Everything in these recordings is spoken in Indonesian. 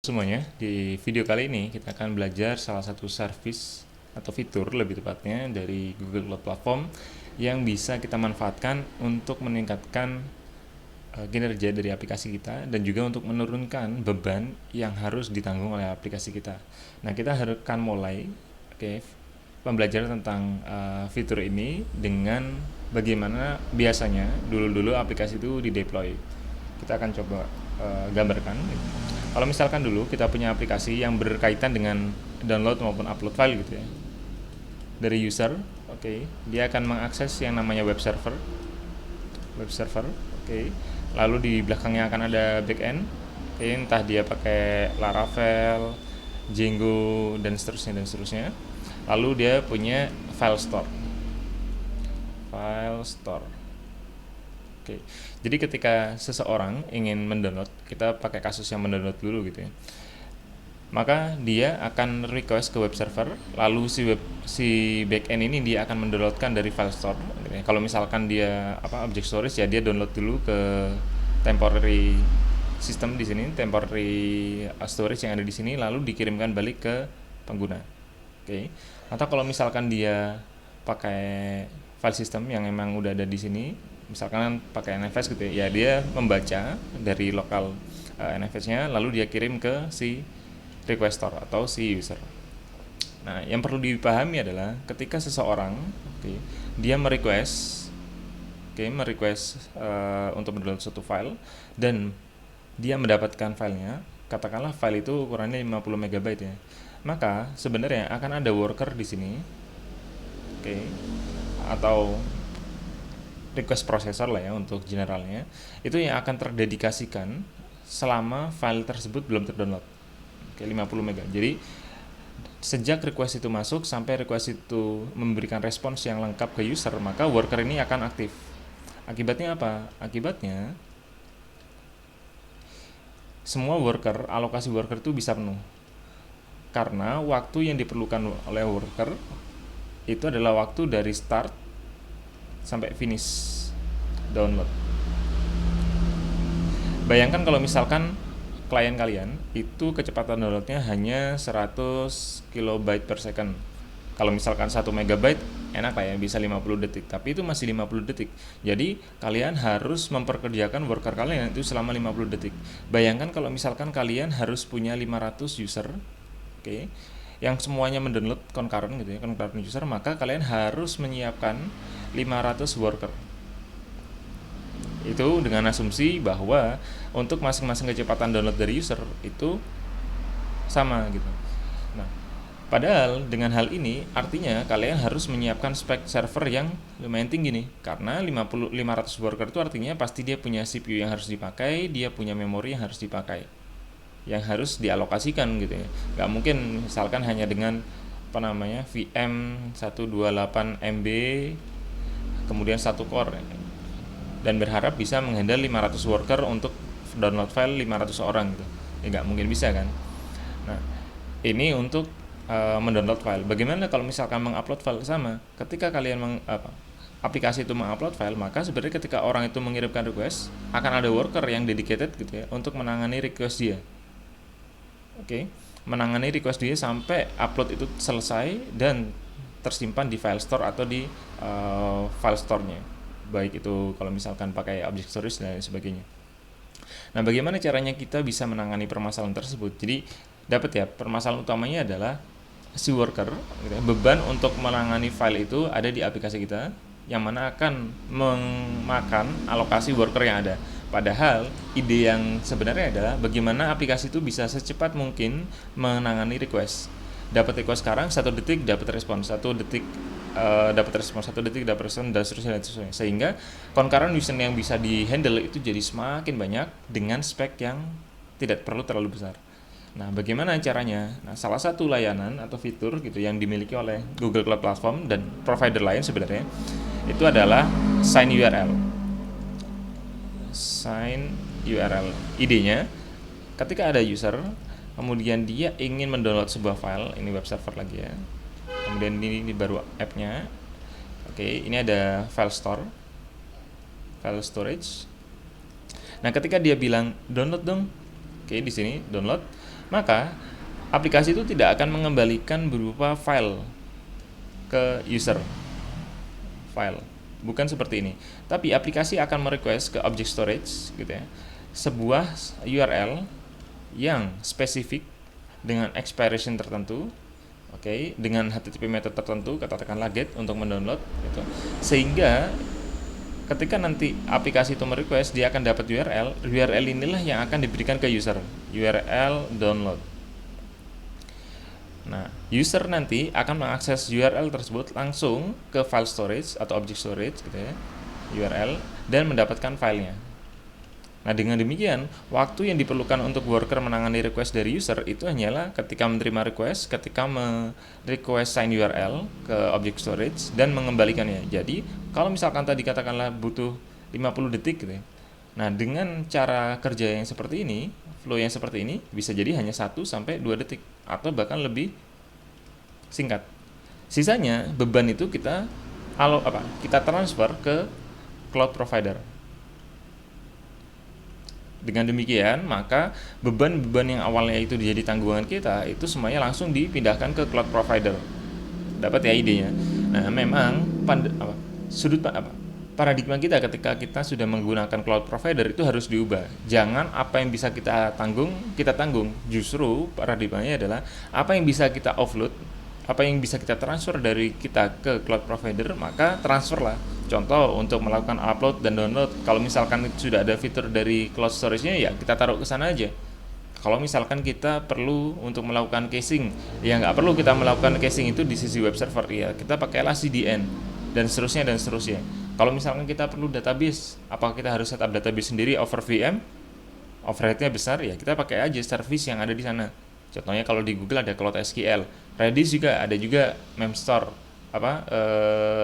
Semuanya, di video kali ini kita akan belajar salah satu service atau fitur lebih tepatnya dari Google Cloud Platform yang bisa kita manfaatkan untuk meningkatkan kinerja dari aplikasi kita dan juga untuk menurunkan beban yang harus ditanggung oleh aplikasi kita. Nah, kita akan mulai pembelajaran tentang fitur ini dengan bagaimana biasanya dulu aplikasi itu dideploy. Kita akan coba gambarkan. Kalau misalkan dulu kita punya aplikasi yang berkaitan dengan download maupun upload file gitu ya dari user, dia akan mengakses yang namanya web server, lalu di belakangnya akan ada backend, entah dia pakai Laravel, Django dan seterusnya. Lalu dia punya file store. Jadi ketika seseorang ingin mendownload, kita pakai kasus yang mendownload dulu gitu ya, maka dia akan request ke web server, lalu si backend ini dia akan mendownloadkan dari file store gitu ya. Kalau misalkan dia object storage, ya dia download dulu ke temporary system di sini, temporary storage yang ada di sini, lalu dikirimkan balik ke pengguna. Atau kalau misalkan dia pakai file system yang emang udah ada di sini, misalkan pakai NFS gitu ya, dia membaca dari lokal NFS-nya, lalu dia kirim ke si requestor atau si user. Nah, yang perlu dipahami adalah ketika seseorang dia merequest untuk mendownload suatu file dan dia mendapatkan filenya, katakanlah file itu ukurannya 50 MB ya, maka sebenarnya akan ada worker di sini, atau request processor lah ya untuk generalnya, itu yang akan terdedikasikan selama file tersebut belum terdownload, 50 MB. Jadi sejak request itu masuk sampai request itu memberikan respons yang lengkap ke user, maka worker ini akan aktif. Akibatnya apa? Akibatnya semua worker, alokasi worker itu bisa penuh, karena waktu yang diperlukan oleh worker itu adalah waktu dari start sampai finish download. Bayangkan kalau misalkan klien kalian itu kecepatan downloadnya hanya 100 kilobyte per second. Kalau misalkan 1 megabyte enak lah ya, bisa 50 detik, tapi itu masih 50 detik. Jadi kalian harus memperkerjakan worker kalian itu selama 50 detik. Bayangkan kalau misalkan kalian harus punya 500 user, yang semuanya mendownload concurrent gitu ya, concurrent user, maka kalian harus menyiapkan 500 worker. Itu dengan asumsi bahwa untuk masing-masing kecepatan download dari user itu sama gitu. Nah, padahal dengan hal ini artinya kalian harus menyiapkan spek server yang lumayan tinggi nih, karena 500 worker itu artinya pasti dia punya CPU yang harus dipakai, dia punya memori yang harus dipakai, yang harus dialokasikan gitu ya. Gak mungkin misalkan hanya dengan VM 128 MB kemudian 1 core dan berharap bisa menghandle 500 worker untuk download file 500 orang gitu. Ya gak mungkin bisa kan. Nah, ini untuk mendownload file. Bagaimana kalau misalkan mengupload file? Sama, ketika kalian aplikasi itu mengupload file, maka sebenarnya ketika orang itu mengirimkan request, akan ada worker yang dedicated gitu ya untuk menangani request dia. Menangani request dia sampai upload itu selesai dan tersimpan di file store atau di file store-nya, baik itu kalau misalkan pakai object storage dan sebagainya. Nah, bagaimana caranya kita bisa menangani permasalahan tersebut? Jadi dapat ya, permasalahan utamanya adalah si worker gitu ya, beban untuk menangani file itu ada di aplikasi kita, yang mana akan memakan alokasi worker yang ada. Padahal ide yang sebenarnya adalah bagaimana aplikasi itu bisa secepat mungkin menangani request. Dapat request sekarang 1 detik dapat respons, 1 detik dapat respons, 1 detik dapat respons, dan seterusnya. Sehingga concurrent user yang bisa di handle itu jadi semakin banyak dengan spek yang tidak perlu terlalu besar. Nah, bagaimana caranya? Nah, salah satu layanan atau fitur gitu yang dimiliki oleh Google Cloud Platform dan provider lain sebenarnya itu adalah Sign URL. Sign URL. Idenya, ketika ada user, kemudian dia ingin mendownload sebuah file, ini web server lagi ya. Kemudian ini baru app-nya. Ini ada file store, file storage. Nah, ketika dia bilang download dong, di sini download, maka aplikasi itu tidak akan mengembalikan berupa file ke user, file, bukan seperti ini. Tapi aplikasi akan merequest ke object storage gitu ya, sebuah URL yang spesifik dengan expiration tertentu, oke, dengan HTTP method tertentu, katakanlah get untuk mendownload gitu. Sehingga ketika nanti aplikasi itu merequest, dia akan dapat URL inilah yang akan diberikan ke user, URL download. Nah, user nanti akan mengakses URL tersebut langsung ke file storage atau object storage gitu ya, URL, dan mendapatkan filenya. Nah, dengan demikian, waktu yang diperlukan untuk worker menangani request dari user itu hanyalah ketika menerima request, ketika request sign URL ke object storage dan mengembalikannya. Jadi, kalau misalkan tadi katakanlah butuh 50 detik gitu ya. Nah, dengan cara kerja yang seperti ini, flow yang seperti ini, bisa jadi hanya 1 sampai 2 detik atau bahkan lebih singkat. Sisanya beban itu kita transfer ke cloud provider. Dengan demikian, maka beban-beban yang awalnya itu jadi tanggungan kita, itu semuanya langsung dipindahkan ke cloud provider. Dapat ya idenya? Nah, memang paradigma kita ketika kita sudah menggunakan cloud provider itu harus diubah. Jangan apa yang bisa kita tanggung. Justru paradigmanya adalah apa yang bisa kita offload, apa yang bisa kita transfer dari kita ke cloud provider, maka transferlah. Contoh untuk melakukan upload dan download, kalau misalkan sudah ada fitur dari cloud storage-nya, ya kita taruh ke sana aja. Kalau misalkan kita perlu untuk melakukan caching, ya nggak perlu kita melakukan caching itu di sisi web server, ya kita pakailah CDN dan seterusnya. Kalau misalkan kita perlu database, apakah kita harus setup database sendiri over VM, overhead-nya besar, ya kita pakai aja service yang ada di sana. Contohnya kalau di Google ada Cloud SQL, Redis juga ada juga Memstore,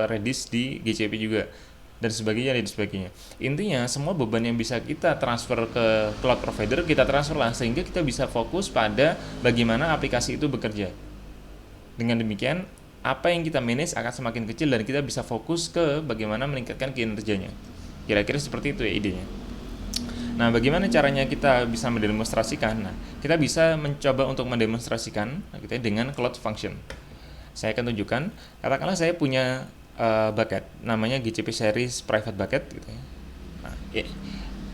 Redis di GCP juga, dan sebagainya. Intinya semua beban yang bisa kita transfer ke cloud provider kita transfer lah, sehingga kita bisa fokus pada bagaimana aplikasi itu bekerja. Dengan demikian, apa yang kita manage akan semakin kecil dan kita bisa fokus ke bagaimana meningkatkan kinerjanya. Kira-kira seperti itu ya idenya. Nah, bagaimana caranya kita bisa mendemonstrasikan? Nah, kita bisa mencoba untuk mendemonstrasikan kita dengan cloud function. Saya akan tunjukkan, katakanlah saya punya bucket, namanya GCP series private bucket gitu ya. Nah,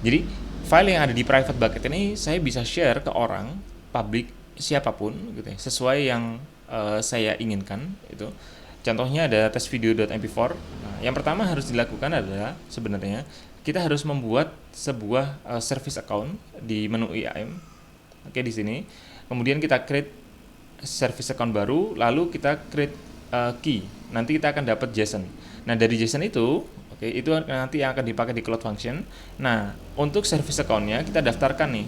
jadi file yang ada di private bucket ini saya bisa share ke orang public siapapun gitu ya, sesuai yang saya inginkan itu. Contohnya ada testvideo.mp4. Nah, yang pertama harus dilakukan adalah sebenarnya kita harus membuat sebuah service account di menu IAM. Oke, di sini. Kemudian kita create service account baru, lalu kita create key. Nanti kita akan dapat JSON. Nah, dari JSON itu, itu nanti yang akan dipakai di cloud function. Nah, untuk service account-nya kita daftarkan nih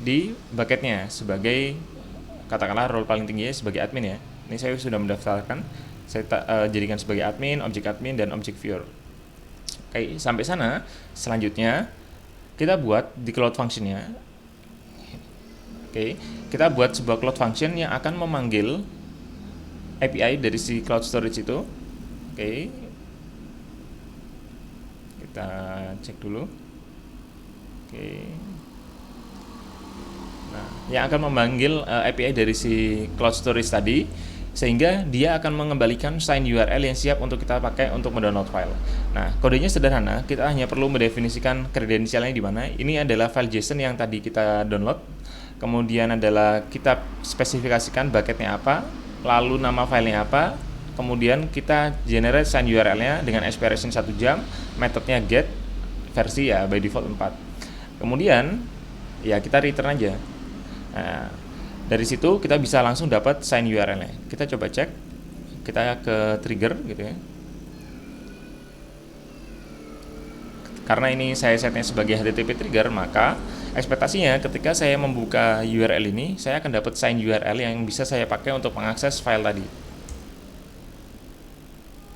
di bucketnya sebagai, katakanlah role paling tinggi sebagai admin ya. Ini saya sudah mendaftarkan. Saya jadikan sebagai admin, object admin, dan object viewer. Oke, sampai sana. Selanjutnya kita buat di cloud function-nya. Oke, kita buat sebuah cloud function yang akan memanggil API dari si cloud storage itu. Oke, kita cek dulu. Oke, nah, yang akan memanggil API dari si cloud storage tadi, sehingga dia akan mengembalikan sign URL yang siap untuk kita pakai untuk mendownload file. Nah, kodenya sederhana, kita hanya perlu mendefinisikan kredensialnya di mana. Ini adalah file JSON yang tadi kita download. Kemudian adalah kita spesifikasikan bucketnya apa, lalu nama filenya apa, kemudian kita generate sign URL-nya dengan expiration 1 jam, metodenya get, versi ya by default 4. Kemudian ya kita return aja. Nah, dari situ kita bisa langsung dapat sign URL-nya. Kita coba cek, kita ke trigger gitu ya. Karena ini saya setnya sebagai HTTP trigger, maka ekspektasinya ketika saya membuka URL ini, saya akan dapat sign URL yang bisa saya pakai untuk mengakses file tadi.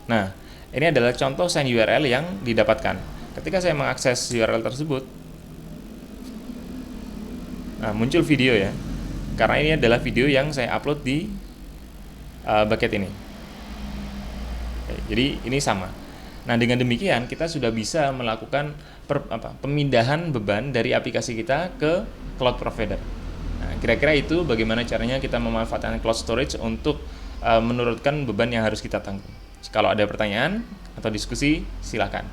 Nah, ini adalah contoh sign URL yang didapatkan. Ketika saya mengakses URL tersebut, nah, muncul video ya. Karena ini adalah video yang saya upload di bucket ini. Oke, jadi ini sama. Nah, dengan demikian kita sudah bisa melakukan pemindahan beban dari aplikasi kita ke cloud provider. Nah, kira-kira itu bagaimana caranya kita memanfaatkan cloud storage untuk menurunkan beban yang harus kita tanggung. Kalau ada pertanyaan atau diskusi, silakan.